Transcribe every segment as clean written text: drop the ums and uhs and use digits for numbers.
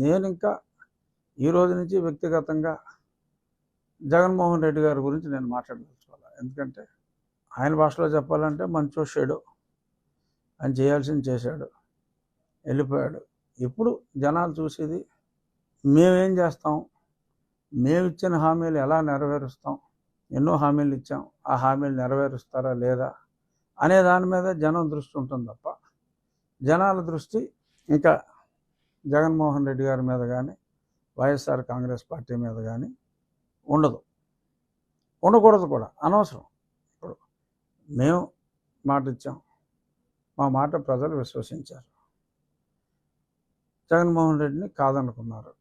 నేను ఇంకా ఈ రోజు నుంచి వ్యక్తిగతంగా జగన్మోహన్ రెడ్డి గారి గురించి నేను మాట్లాడదలుచుకోవాలి. ఎందుకంటే ఆయన భాషలో చెప్పాలంటే మంచో చెడో ఆయన చేయాల్సింది చేశాడు, వెళ్ళిపోయాడు. ఇప్పుడు జనాలు చూసేది మేమేం చేస్తాం, మేము ఇచ్చిన హామీలు ఎలా నెరవేరుస్తాం, ఎన్నో హామీలు ఇచ్చాం, ఆ హామీలు నెరవేరుస్తారా లేదా అనే దాని మీద జనం దృష్టి ఉంటుంది తప్ప జనాల దృష్టి ఇంకా జగన్మోహన్ రెడ్డి గారి మీద కానీ వైఎస్ఆర్ కాంగ్రెస్ పార్టీ మీద కానీ ఉండదు, ఉండకూడదు కూడా, అనవసరం. ఇప్పుడు మేము మాట ఇచ్చాం, మా మాట ప్రజలు విశ్వసించారు, జగన్మోహన్ రెడ్డిని కాదనుకున్నారు.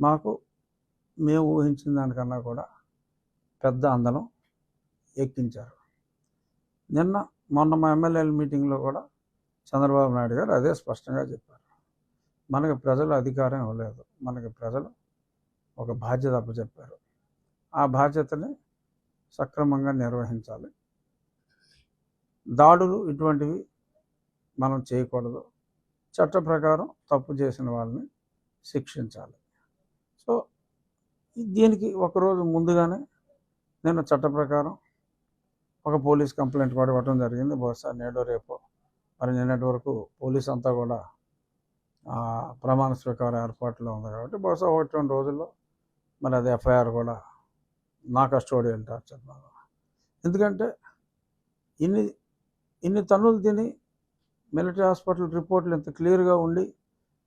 మాకు మేము ఊహించిన దానికన్నా కూడా పెద్ద అందలం ఎక్కించారు. మొన్న మా ఎమ్మెల్యేల మీటింగ్లో కూడా చంద్రబాబు నాయుడు గారు అదే స్పష్టంగా చెప్పారు. మనకి ప్రజలు అధికారం ఇవ్వలేదు, మనకి ప్రజలు ఒక బాధ్యత అప్పచెప్పారు, ఆ బాధ్యతని సక్రమంగా నిర్వహించాలి, దాడులు ఇటువంటివి మనం చేయకూడదు, చట్ట ప్రకారం తప్పు చేసిన వాళ్ళని శిక్షించాలి. సో దీనికి ఒకరోజు ముందుగానే నేను చట్ట ప్రకారం ఒక పోలీస్ కంప్లైంట్ కూడా ఇవ్వడం జరిగింది. బహుశా నేడో రేపో మరి నిన్నటి వరకు పోలీస్ అంతా కూడా ప్రమాణ స్వీకార ఏర్పాట్లో ఉంది కాబట్టి బహుశా 1-2 రోజుల్లో మరి అది ఎఫ్ఐఆర్ కూడా నా కస్టోడియల్ టార్చర్ మీద. ఎందుకంటే ఇన్ని తన్నులు తిని మిలిటరీ హాస్పిటల్ రిపోర్ట్లు ఇంత క్లియర్గా ఉండి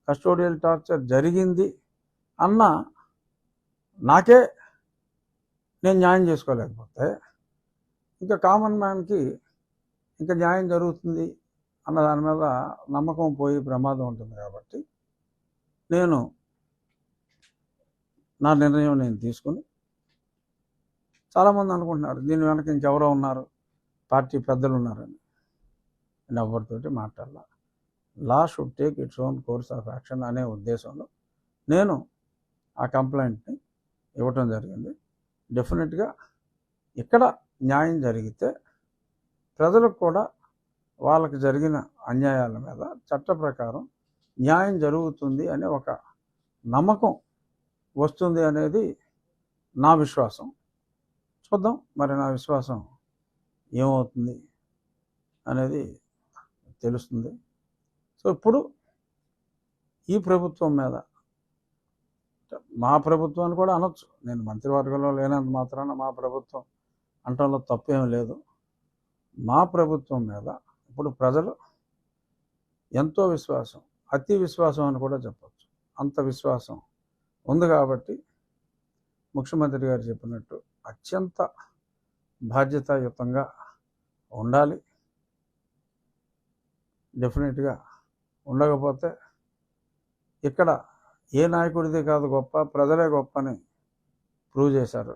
కస్టోడియల్ టార్చర్ జరిగింది అన్న నాకే నేను న్యాయం చేసుకోలేకపోతే ఇంకా కామన్ మ్యాన్కి ఇంకా న్యాయం జరుగుతుంది అన్న దాని మీద నమ్మకం పోయి ప్రమాదం ఉంటుంది. కాబట్టి నేను నా నిర్ణయం నేను తీసుకుని, చాలామంది అనుకుంటున్నారు దీని వెనక ఇంకెవరో ఉన్నారు, పార్టీ పెద్దలు ఉన్నారని. నేను ఎవరితోటి మాట్లాడాల. Law should take its own course of action అనే ఉద్దేశంలో నేను ఆ కంప్లైంట్ని ఇవ్వటం జరిగింది. డెఫినెట్గా ఇక్కడ న్యాయం జరిగితే ప్రజలకు కూడా వాళ్ళకి జరిగిన అన్యాయాల మీద చట్ట ప్రకారం న్యాయం జరుగుతుంది అనే ఒక నమ్మకం వస్తుంది అనేది నా విశ్వాసం. చూద్దాం మరి నా విశ్వాసం ఏమవుతుంది అనేది తెలుస్తుంది. సో ఇప్పుడు ఈ ప్రభుత్వం మీద, మా ప్రభుత్వాన్ని కూడా అనొచ్చు, నేను మంత్రివర్గంలో లేనంత మాత్రాన మా ప్రభుత్వం అంటంలో తప్పేం లేదు. మా ప్రభుత్వం మీద ఇప్పుడు ప్రజలు ఎంతో విశ్వాసం, అతి విశ్వాసం అని కూడా చెప్పచ్చు, అంత విశ్వాసం ఉంది. కాబట్టి ముఖ్యమంత్రి గారు చెప్పినట్టు అత్యంత బాధ్యతాయుతంగా ఉండాలి. డెఫినెట్గా ఉండకపోతే ఇక్కడ ఏ నాయకుడిదే కాదు గొప్ప, ప్రజలే గొప్ప అని ప్రూవ్ చేశారు.